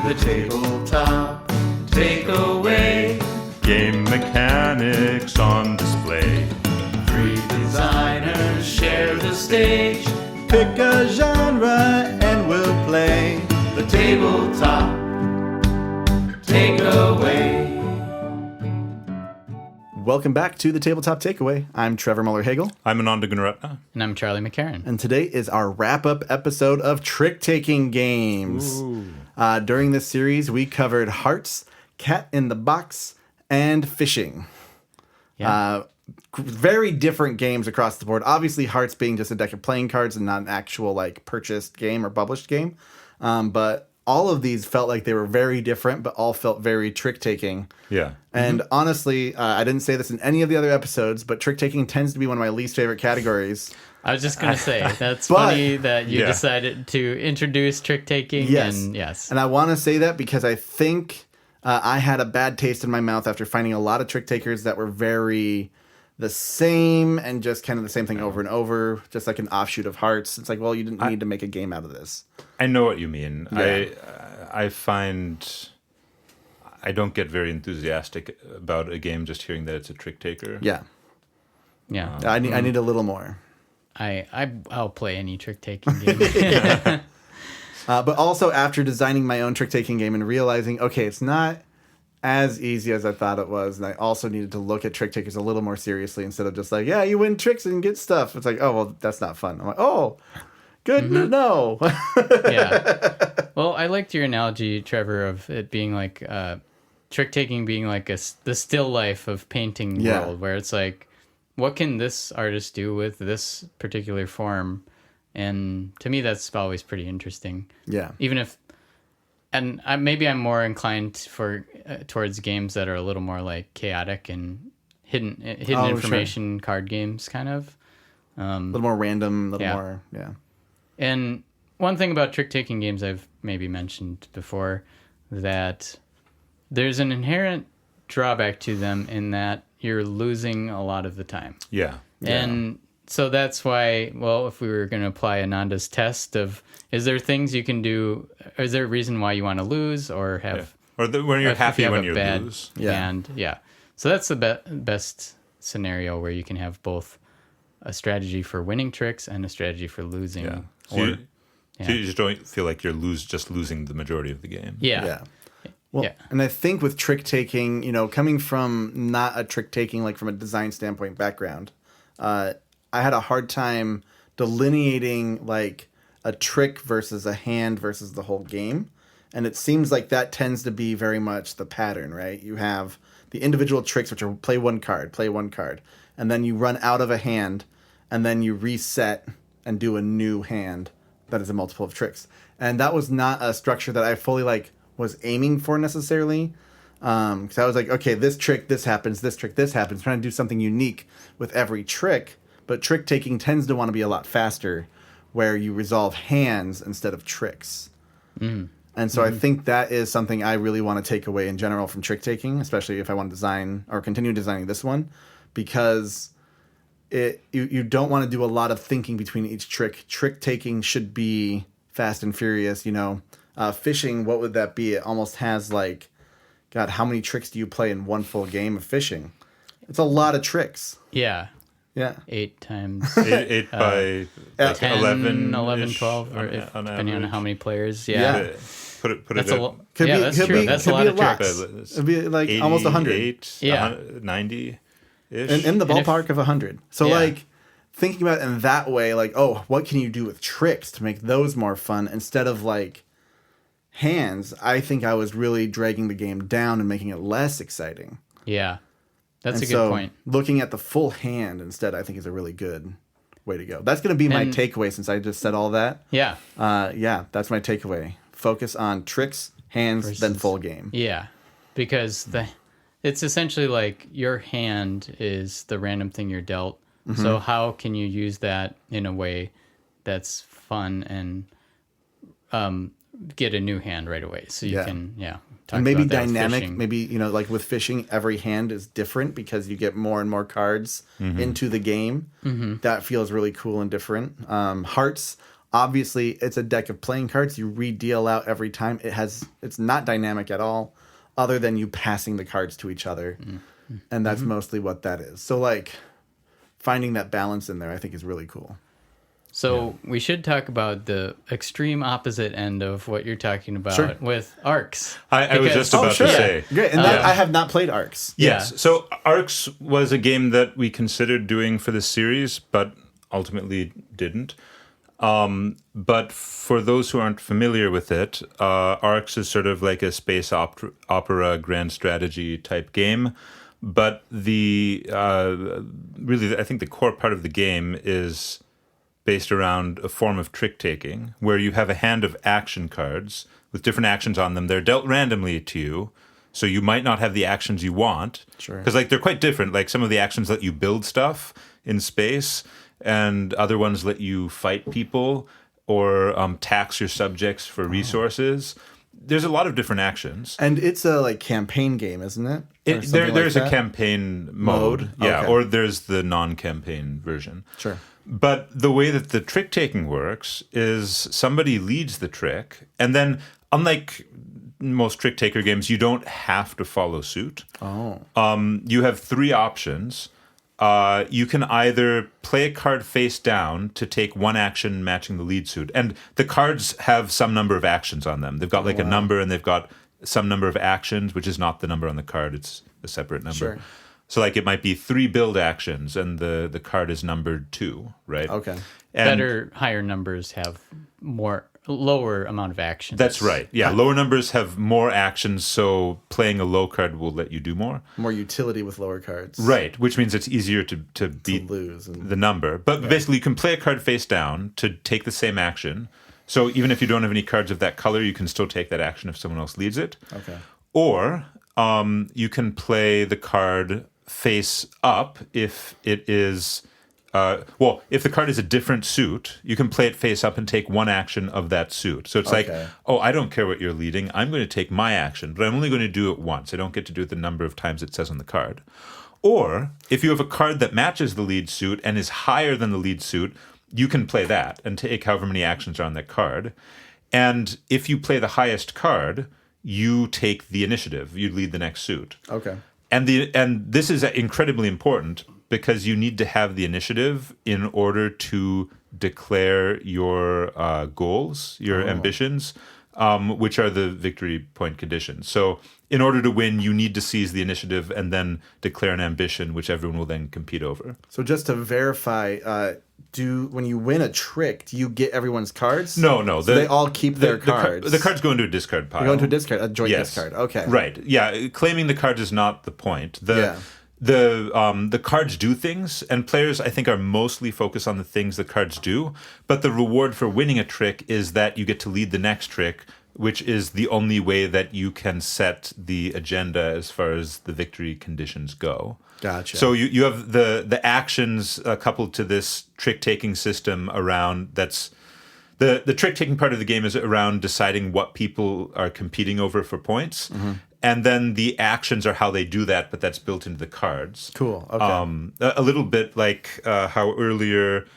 The tabletop takeaway. Game mechanics on display. Three designers share the stage. Pick a genre and we'll play. The tabletop takeaway. Welcome back to the Tabletop Takeaway. I'm Trevor Muller-Hagel. I'm Ananda Gunaratna. And I'm Charlie McCarran. And today is our wrap-up episode of trick-taking games. During this series, we covered Hearts, Cat in the Box, and Fishing. Yeah. Very different games across the board. Obviously, Hearts being just a deck of playing cards and not an actual purchased game or published game. But all of these felt like they were very different, but all felt very trick-taking. Yeah. And honestly, I didn't say this in any of the other episodes, but trick-taking tends to be one of my least favorite categories. I was just going to say, that's funny that you decided to introduce trick-taking. Yes. And I want to say that because I think I had a bad taste in my mouth after finding a lot of trick-takers that were very the same and just kind of the same thing over and over, just like an offshoot of Hearts. It's like, well, you didn't need to make a game out of this. I know what you mean. Yeah. I find I don't get very enthusiastic about a game just hearing that it's a trick taker. Yeah. Yeah. I need a little more. I'll play any trick-taking game. But also after designing my own trick-taking game and realizing, okay, it's not as easy as I thought it was, and I also needed to look at trick-takers a little more seriously instead of just like, yeah, you win tricks and get stuff. It's like, oh, well, that's not fun. I'm like, oh, good to know. Yeah. Well, I liked your analogy, Trevor, of it being like trick-taking being like the still life of painting world, where it's like, what can this artist do with this particular form? And to me, that's always pretty interesting. Yeah. Even if, and maybe I'm more inclined towards games that are a little more like chaotic and hidden information card games, kind of. A little more random, a little more, yeah. And one thing about trick-taking games I've maybe mentioned before, that there's an inherent drawback to them in that you're losing a lot of the time. Yeah. And so that's why, well, if we were going to apply Ananda's test of, is there things you can do, is there a reason why you want to lose or have... Or when you're happy when you bad lose. hand, So that's the best scenario where you can have both a strategy for winning tricks and a strategy for losing. Yeah. So you just don't feel like you're just losing the majority of the game. Yeah. Well, and I think with trick-taking, coming from not a trick-taking, like from a design standpoint background, I had a hard time delineating like a trick versus a hand versus the whole game. And it seems like that tends to be very much the pattern, right? You have the individual tricks, which are play one card, and then you run out of a hand, and then you reset and do a new hand that is a multiple of tricks. And that was not a structure that I fully was aiming for necessarily. Because I was like, okay, this trick, this happens, this trick, this happens. Trying to do something unique with every trick. But trick-taking tends to want to be a lot faster, where you resolve hands instead of tricks. Mm. And so I think that is something I really want to take away in general from trick-taking, especially if I want to design or continue designing this one, because you don't want to do a lot of thinking between each trick. Trick-taking should be fast and furious, Fishing, what would that be? It almost has God, how many tricks do you play in one full game of fishing? It's a lot of tricks. Yeah. Yeah. 8 times. 8 by 10, 11, 12, or depending on how many players. Yeah. Put it that's at, that's true. That's a lot of tricks. It'd be like 80, almost 100. 90-ish. In the ballpark of 100. So thinking about it in that way, what can you do with tricks to make those more fun instead of hands? I think I was really dragging the game down and making it less exciting. Yeah. That's a good point. Looking at the full hand instead, I think is a really good way to go. That's going to be my takeaway since I just said all that. Yeah. That's my takeaway. Focus on tricks, hands, then full game. Yeah. Because it's essentially like your hand is the random thing you're dealt. Mm-hmm. So how can you use that in a way that's fun and get a new hand right away? So you can, and maybe dynamic. Maybe, like with fishing, every hand is different because you get more and more cards into the game. Mm-hmm. That feels really cool and different. Hearts Obviously, it's a deck of playing cards. You re-deal out every time. It's not dynamic at all, other than you passing the cards to each other. And that's mostly what that is. So, like, finding that balance in there, I think, is really cool. So we should talk about the extreme opposite end of what you're talking about with Arcs. I was just about to say. Great. And I have not played Arcs. Yes. Yeah. So Arcs was a game that we considered doing for this series, but ultimately didn't. But for those who aren't familiar with it, Arcs is sort of like a space opera grand strategy type game. But really, I think the core part of the game is based around a form of trick-taking, where you have a hand of action cards with different actions on them. They're dealt randomly to you, so you might not have the actions you want. Sure. Because they're quite different. Like, some of the actions let you build stuff in space, and other ones let you fight people or tax your subjects for resources. There's a lot of different actions. And it's a campaign game, isn't it? There's a campaign mode. Yeah, okay. or there's the non-campaign version. Sure. But the way that the trick-taking works is somebody leads the trick, and then, unlike most trick-taker games, you don't have to follow suit. Oh. You have 3 options. You can either play a card face down to take one action matching the lead suit. And the cards have some number of actions on them. They've got a number, and they've got some number of actions, which is not the number on the card. It's a separate number. Sure. So, it might be 3 build actions, and the card is numbered 2, right? Okay. And higher numbers have lower amount of actions. That's right. Yeah, lower numbers have more actions, so playing a low card will let you do more. More utility with lower cards. Right, which means it's easier to beat the number. But basically, you can play a card face down to take the same action. So even if you don't have any cards of that color, you can still take that action if someone else leads it. Okay. Or you can play the card face up if it is... if the card is a different suit, you can play it face up and take one action of that suit. So it's I don't care what you're leading. I'm going to take my action, but I'm only going to do it once. I don't get to do it the number of times it says on the card. Or if you have a card that matches the lead suit and is higher than the lead suit, you can play that and take however many actions are on that card. And if you play the highest card, you take the initiative. You lead the next suit. Okay. And this is incredibly important, because you need to have the initiative in order to declare your goals, your ambitions, which are the victory point conditions. So in order to win, you need to seize the initiative and then declare an ambition, which everyone will then compete over. So just to verify, when you win a trick, do you get everyone's cards? No. So they all keep their cards. The cards go into a discard pile. They go into a discard, a joint discard. Okay. Right. Yeah. Claiming the cards is not the point. The cards do things, and players, I think, are mostly focused on the things the cards do. But the reward for winning a trick is that you get to lead the next trick, which is the only way that you can set the agenda as far as the victory conditions go. Gotcha. So you have the actions coupled to this trick-taking system around that's... The trick-taking part of the game is around deciding what people are competing over for points. Mm-hmm. And then the actions are how they do that, but that's built into the cards. Cool. Okay. A little bit like how earlier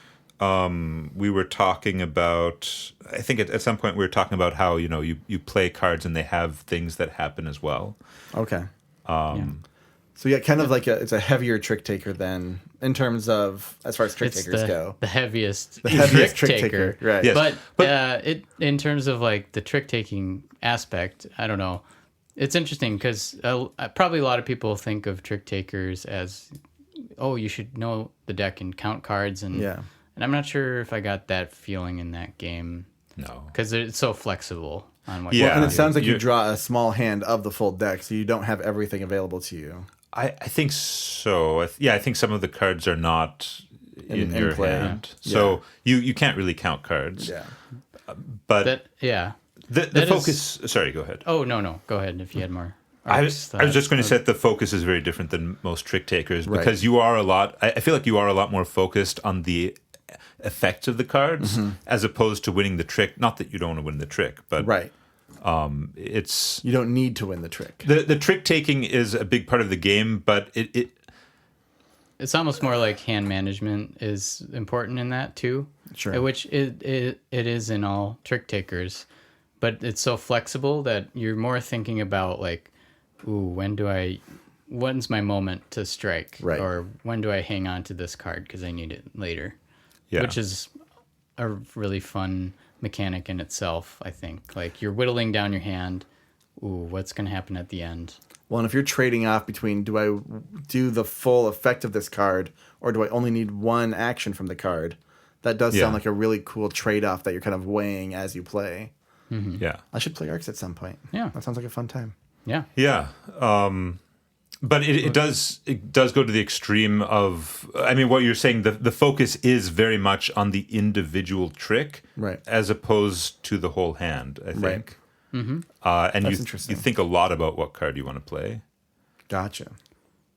we were talking about... I think at some point we were talking about how, you play cards and they have things that happen as well. Okay. So kind of it's a heavier trick taker then, in terms of, as far as trick takers go. The heaviest trick taker. Right. Yes. But in terms of the trick taking aspect, I don't know. It's interesting because probably a lot of people think of trick takers as, you should know the deck and count cards, and I'm not sure if I got that feeling in that game. No, because it's so flexible on what. And it sounds like you draw a small hand of the full deck, so you don't have everything available to you. I think so. I think some of the cards are not in your play. hand, so you can't really count cards. Yeah, but The focus... Sorry, go ahead. Oh, no. Go ahead if you had more. I was just going to say that the focus is very different than most trick takers, because you are I feel like you are a lot more focused on the effects of the cards as opposed to winning the trick. Not that you don't want to win the trick, but it's... You don't need to win the trick. The trick taking is a big part of the game, but it's almost more like hand management is important in that too. Sure. Which it is in all trick takers, but it's so flexible that you're more thinking about like, ooh, when's my moment to strike? Right. Or when do I hang on to this card because I need it later? Yeah. Which is a really fun mechanic in itself, I think. Like you're whittling down your hand. Ooh, what's going to happen at the end? Well, and if you're trading off between do I do the full effect of this card or do I only need one action from the card, that does sound like a really cool trade-off that you're kind of weighing as you play. Mm-hmm. Yeah. I should play Arcs at some point. Yeah. That sounds like a fun time. Yeah. Yeah. But it does go to the extreme of, I mean, what you're saying, the focus is very much on the individual trick, Right. as opposed to the whole hand, I think. Right. Mm-hmm. And That's you interesting. think a lot about what card you want to play. Gotcha.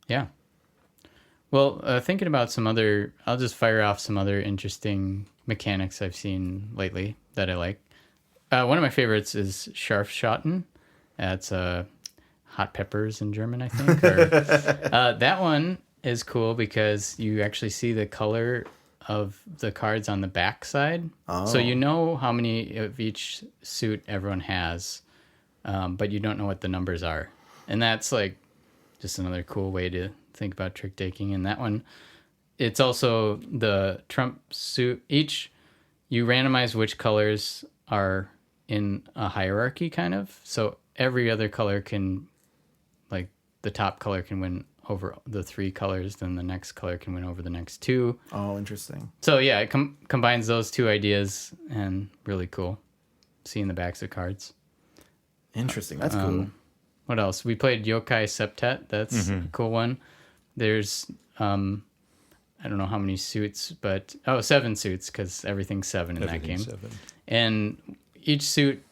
Yeah. Well, thinking about I'll just fire off some other interesting mechanics I've seen lately that I like. One of my favorites is Scharfschotten. That's hot peppers in German, I think. Or, that one is cool because you actually see the color of the cards on the back side. Oh. So you know how many of each suit everyone has, but you don't know what the numbers are. And that's like just another cool way to think about trick taking. And that one, it's also the trump suit. You randomize which colors are in a hierarchy kind of. So every other color can, like the top color can win over the 3 colors, then the next color can win over the next 2. Oh, interesting. So yeah, it combines those 2 ideas and really cool. Seeing the backs of cards. Interesting. That's cool. What else? We played Yokai Septet. That's a cool one. There's, I don't know how many suits, but 7 suits because everything's 7 in that game. 7. And each suit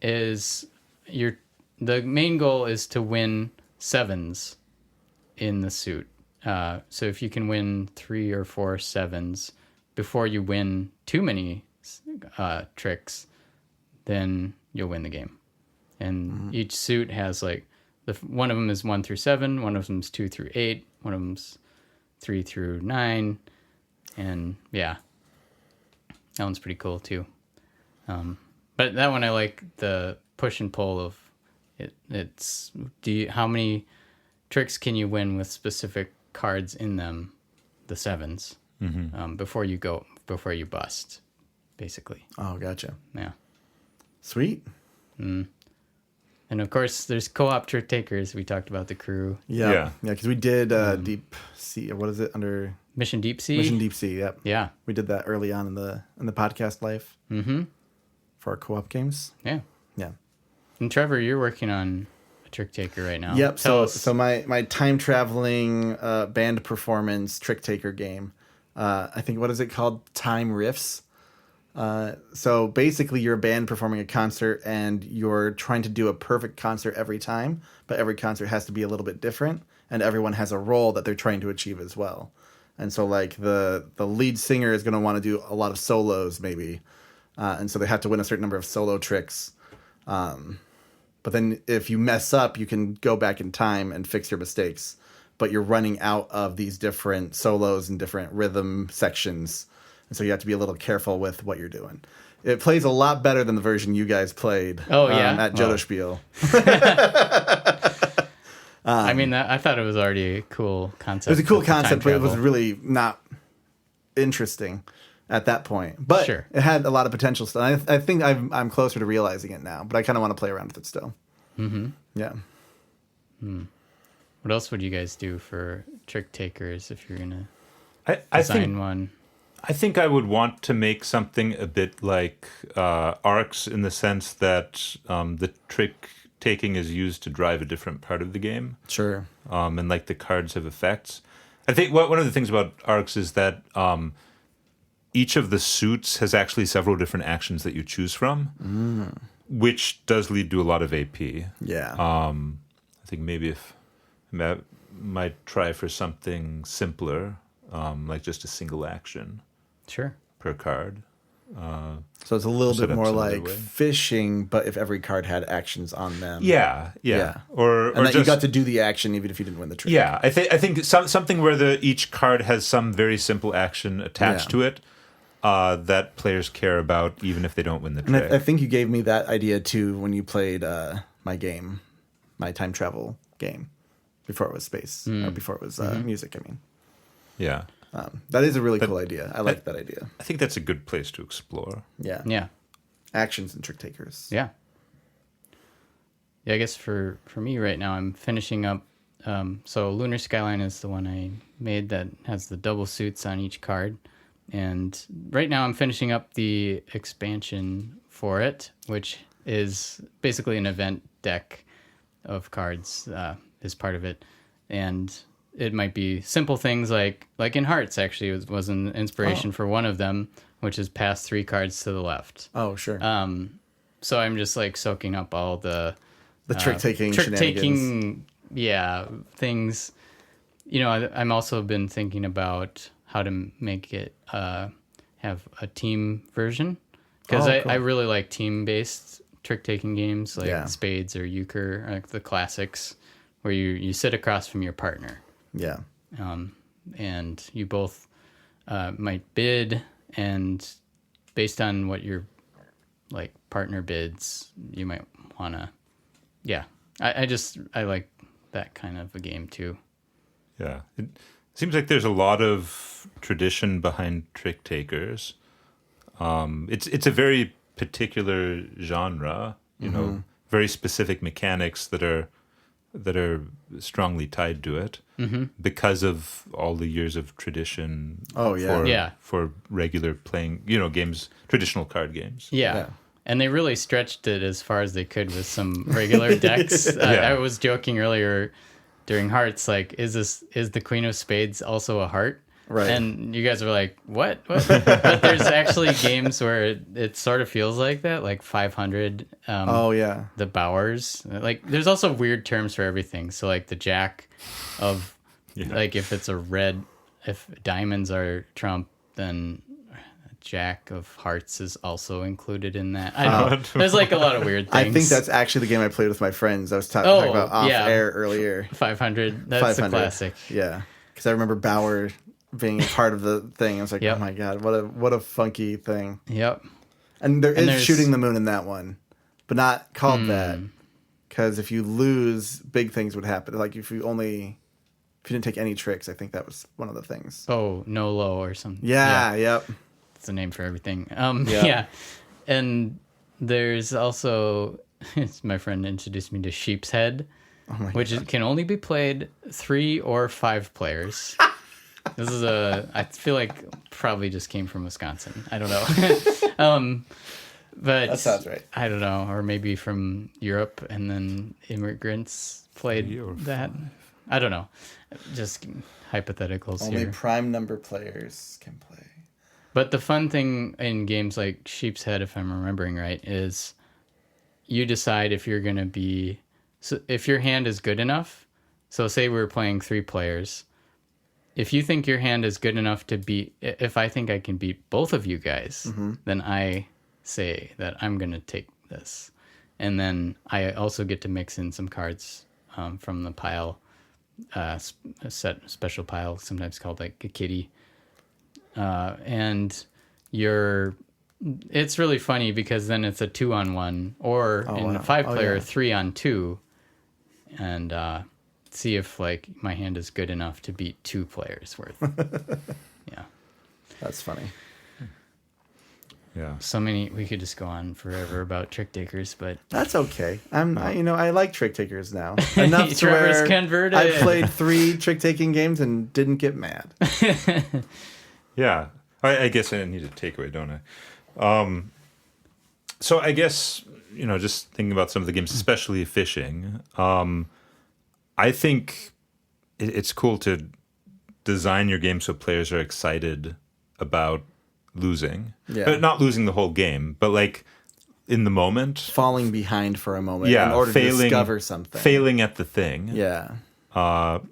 is the main goal is to win 7s in the suit. So if you can win 3 or 4 7s before you win too many tricks, then you'll win the game. And each suit has like one of them is 1 through 7, one of them is 2 through 8, one of them's 3 through 9, and yeah, that one's pretty cool too. But that one I like the push and pull of it. It's how many tricks can you win with specific cards in them, the 7s, before you bust, basically. Oh, gotcha. Yeah. Sweet. And of course, there's co-op trick takers. We talked about the crew. Yeah. Because we did Deep Sea. What is it under Mission Deep Sea. Mission Deep Sea? Yep. Yeah. We did that early on in the podcast life. Mm-hmm. For our co-op games. Yeah. Yeah. And Trevor, you're working on a trick taker right now. Yep. Tell us. So my time traveling band performance trick taker game. I think what is it called? Time Riffs. So basically you're a band performing a concert and you're trying to do a perfect concert every time, but every concert has to be a little bit different and everyone has a role that they're trying to achieve as well. And so like the lead singer is going to want to do a lot of solos maybe. And so they have to win a certain number of solo tricks. But then if you mess up, you can go back in time and fix your mistakes, but you're running out of these different solos and different rhythm sections. And so you have to be a little careful with what you're doing. It plays a lot better than the version you guys played at Jodo Spiel. I mean, I thought it was already a cool concept. It was a cool with the time concept, but it was travel. really not interesting at that point. But Sure. it had a lot of potential still. I think I'm closer to realizing it now, but I kind of want to play around with it still. Mm-hmm. Yeah. What else would you guys do for trick takers if you're going to I design think one? I think I would want to make something a bit like Arcs in the sense that the trick taking is used to drive a different part of the game. Sure. And like the cards have effects. I think one of the things about Arcs is that each of the suits has actually several different actions that you choose from, which does lead to a lot of AP. Yeah. I think maybe I might try for something simpler, like just a single action Sure. per card. So it's a little set bit up more some other like way. fishing, but if every card had actions on them. Yeah. Or And that just, you got to do the action even if you didn't win the trick. Yeah, I think something where each card has some very simple action attached to it that players care about, even if they don't win the And trick. I think you gave me that idea too when you played my time travel game, before it was space, or before it was music. I mean, Yeah, that is a really cool idea. I like that idea. I think that's a good place to explore. Yeah, Yeah. actions and trick takers. Yeah. Yeah, I guess for me right now, I'm finishing up. So Lunar Skyline is the one I made that has the double suits on each card. And right now I'm finishing up the expansion for it, which is basically an event deck of cards is part of it. And it might be simple things like in Hearts, actually, was an inspiration for one of them, which is pass 3 cards to the left. Oh, sure. So I'm just like soaking up all the trick taking, things. You know, I'm also been thinking about how to make it have a team version, because cool. I really like team based trick taking games like Spades or Euchre, like the classics, where you sit across from your partner. Yeah. And you both might bid, and based on what your like partner bids, you might want to. Yeah, I like that kind of a game too. Yeah, it seems like there's a lot of tradition behind trick takers. It's a very particular genre, you know, very specific mechanics that are strongly tied to it because of all the years of tradition. For regular playing, you know, games, traditional card games. Yeah. And they really stretched it as far as they could with some regular decks. I was joking earlier during Hearts, like, is the Queen of Spades also a heart? Right. And you guys were like, what? But there's actually games where it sort of feels like that, like 500. The Bowers. Like, there's also weird terms for everything. So, like, the Jack of, like, if it's a red, if diamonds are trump, then Jack of Hearts is also included in that. I don't know. There's like a lot of weird things. I think that's actually the game I played with my friends. I was talking about off air earlier. 500. That's 500. A classic. Yeah, because I remember Bauer being part of the thing. I was like, oh my god, what a funky thing. Yep. And there's shooting the moon in that one, but not called that, because if you lose, big things would happen. Like if you didn't take any tricks, I think that was one of the things. Oh, no low or something. Yeah. Yep. It's a name for everything. Yeah. And there's also, my friend introduced me to Sheep's Head, which can only be played 3 or 5 players. This is I feel like probably just came from Wisconsin. I don't know. But that sounds right. I don't know. Or maybe from Europe, and then immigrants played that. I don't know. Just hypotheticals Only here. prime number players can play. But the fun thing in games like Sheep's Head, if I'm remembering right, is you decide if you're going to be... So if your hand is good enough, so say we're playing 3 players, if you think your hand is good enough to beat... If I think I can beat both of you guys, then I say that I'm going to take this. And then I also get to mix in some cards from the pile, a special pile, sometimes called like a kitty. And it's really funny because then it's a 2-on-1, or in a 5-player, 3-on-2, and see if like my hand is good enough to beat 2 players worth. Yeah, that's funny. Yeah, so many. We could just go on forever about trick takers, but that's okay. I like trick takers now enough to Trevor's where converted. I played 3 trick taking games and didn't get mad. Yeah, I guess I need a takeaway, don't I? So I guess, you know, just thinking about some of the games, especially fishing, I think it's cool to design your game so players are excited about losing. Yeah. But not losing the whole game, but like in the moment. Falling behind for a moment in order to discover something. Failing at the thing. Yeah.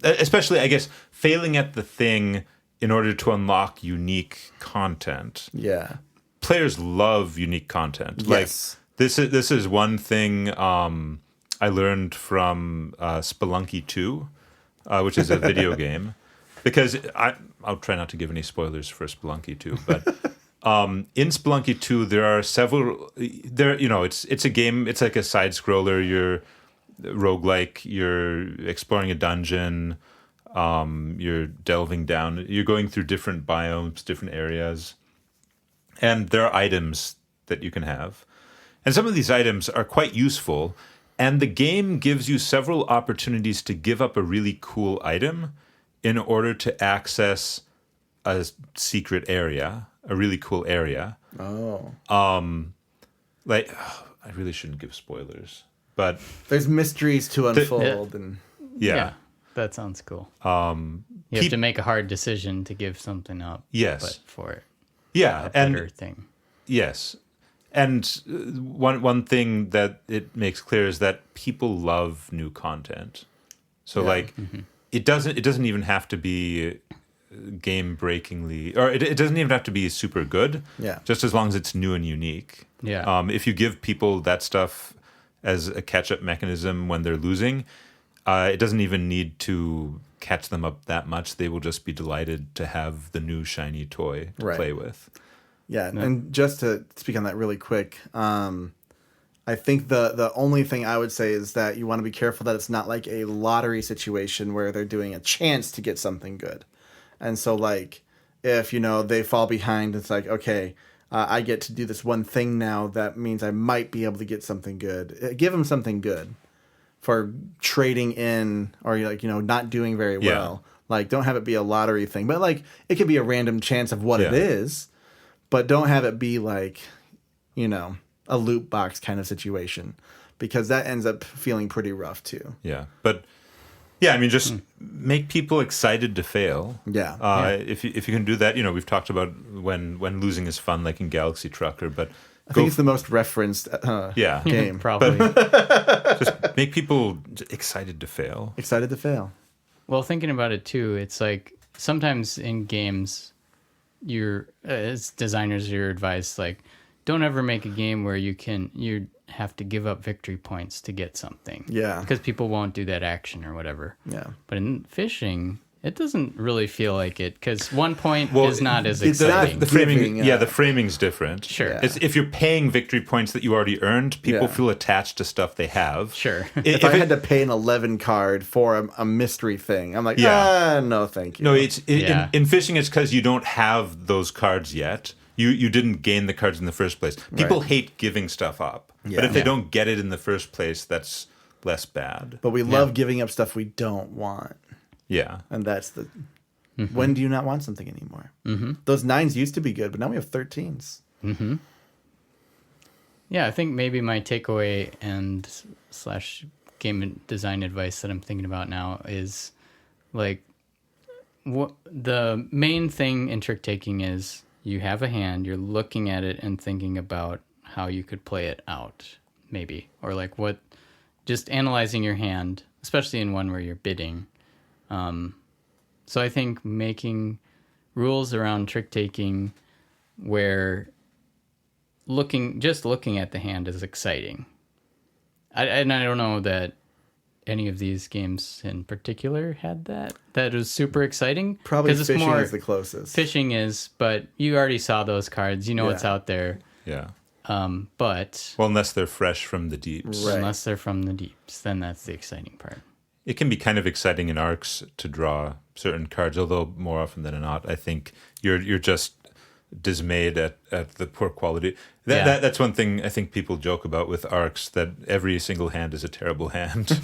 Especially, I guess, failing at the thing in order to unlock unique content. Yeah. players love unique content. Yes. Like this is one thing I learned from Spelunky 2, which is a video game, because I'll try not to give any spoilers for Spelunky 2, but in Spelunky 2 there are several it's a game, it's like a side scroller, you're roguelike, you're exploring a dungeon, you're delving down, you're going through different biomes, different areas, and there are items that you can have. And some of these items are quite useful, and the game gives you several opportunities to give up a really cool item in order to access a secret area, a really cool area. Oh. Like, I really shouldn't give spoilers, but There's mysteries to unfold. And yeah. That sounds cool. You have to make a hard decision to give something up. Yes. But for a and better thing. Yes. And one thing that it makes clear is that people love new content. So it doesn't even have to be game breakingly, or it doesn't even have to be super good. Yeah. Just as long as it's new and unique. Yeah. If you give people that stuff as a catch-up mechanism when they're losing, it doesn't even need to catch them up that much. They will just be delighted to have the new shiny toy to play with. Yeah, and just to speak on that really quick, I think the only thing I would say is that you want to be careful that it's not like a lottery situation where they're doing a chance to get something good. And so, like, if, they fall behind, it's like, okay, I get to do this one thing now. That means I might be able to get something good. Give them something good for trading in, or, not doing very well. Like, don't have it be a lottery thing. But, like, it could be a random chance of what it is. But don't have it be like, a loot box kind of situation, because that ends up feeling pretty rough too. Yeah. But yeah, I mean, just make people excited to fail. Yeah. If you can do that, we've talked about when losing is fun, like in Galaxy Trucker, but I think it's the most referenced game. Probably. Just make people excited to fail. Excited to fail. Well, thinking about it too, it's like sometimes in games, as designers, you're advised, like, don't ever make a game where you have to give up victory points to get something. Yeah. Because people won't do that action or whatever. Yeah. But in fishing, it doesn't really feel like it, because 1 point is not as exciting. The framing, the framing's different. Sure. Yeah. If you're paying victory points that you already earned, people feel attached to stuff they have. Sure. If I had to pay an 11 card for a mystery thing, I'm like, no, thank you. No, in fishing, it's because you don't have those cards yet. You didn't gain the cards in the first place. People hate giving stuff up. Yeah. But if they don't get it in the first place, that's less bad. But we love giving up stuff we don't want. Yeah. And that's the... When do you not want something anymore? Mm-hmm. Those 9s used to be good, but now we have 13s. Mm-hmm. Yeah, I think maybe my takeaway and / game design advice that I'm thinking about now is, like, what the main thing in trick taking is you have a hand, you're looking at it and thinking about how you could play it out, maybe. Or, like, just analyzing your hand, especially in one where you're bidding. So I think making rules around trick taking where just looking at the hand is exciting. And I don't know that any of these games in particular had that. That was super exciting. Probably fishing is the closest. Fishing is, but you already saw those cards. You know what's out there. Yeah. But... Well, unless they're fresh from the deeps. Right. Unless they're from the deeps, then that's the exciting part. It can be kind of exciting in arcs to draw certain cards, although more often than not, I think you're just dismayed at the poor quality. That's one thing I think people joke about with arcs, that every single hand is a terrible hand.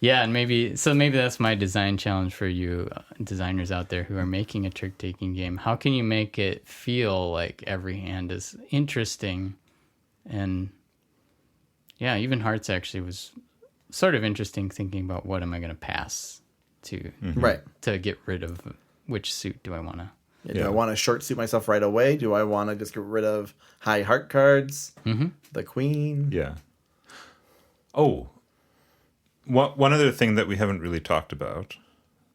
Yeah, and maybe that's my design challenge for you designers out there who are making a trick-taking game. How can you make it feel like every hand is interesting? And yeah, even Hearts actually was sort of interesting, thinking about what am I going to pass to to get rid of, which suit do I want to. Do I want to short suit myself right away? Do I want to just get rid of high heart cards? Mm-hmm. The queen? Yeah. Oh, one other thing that we haven't really talked about,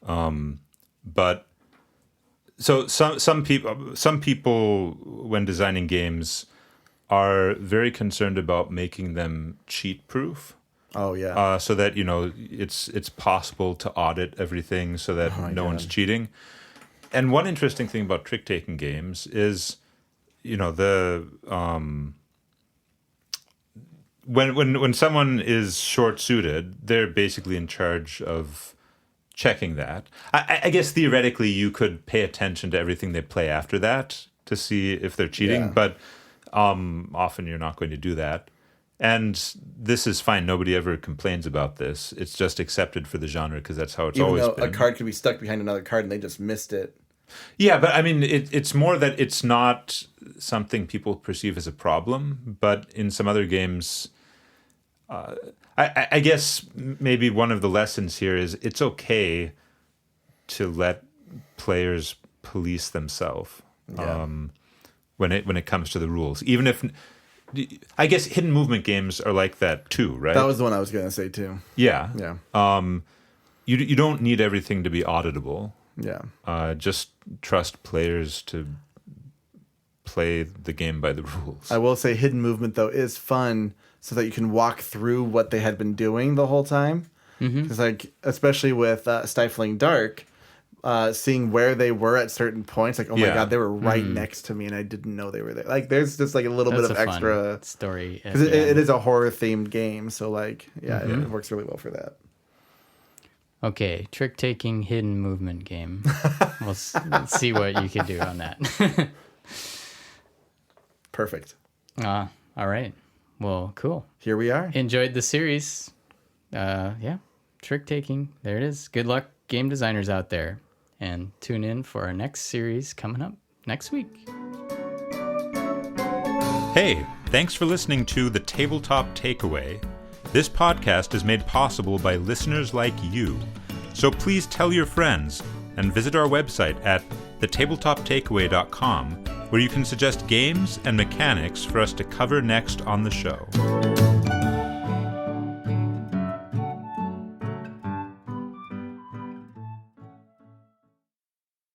but So some people when designing games are very concerned about making them cheat proof. Oh yeah. So that it's possible to audit everything so that no one's cheating. And one interesting thing about trick taking games is, when someone is short suited, they're basically in charge of checking that. I guess theoretically you could pay attention to everything they play after that to see if they're cheating, but often you're not going to do that. And this is fine. Nobody ever complains about this. It's just accepted for the genre because that's how it's always been. A card could be stuck behind another card and they just missed it. Yeah, but I mean, it's more that it's not something people perceive as a problem. But in some other games, I guess maybe one of the lessons here is it's okay to let players police themselves when it comes to the rules. Even if, I guess, hidden movement games are like that too, right? That was the one I was going to say too. Yeah. Yeah. You don't need everything to be auditable. Yeah. Just trust players to play the game by the rules. I will say hidden movement, though, is fun so that you can walk through what they had been doing the whole time. Because, especially with Stifling Dark, seeing where they were at certain points, like, oh my God, they were right next to me and I didn't know they were there. Like, there's just like a little bit of extra story. Because it is a horror-themed game. So, like, it works really well for that. Okay, trick-taking hidden movement game. Let's see what you can do on that. Perfect. All right. Well, cool. Here we are. Enjoyed the series. Trick-taking. There it is. Good luck, game designers out there. And tune in for our next series coming up next week. Hey, thanks for listening to The Tabletop Takeaway. This podcast is made possible by listeners like you. So please tell your friends and visit our website at thetabletoptakeaway.com, where you can suggest games and mechanics for us to cover next on the show.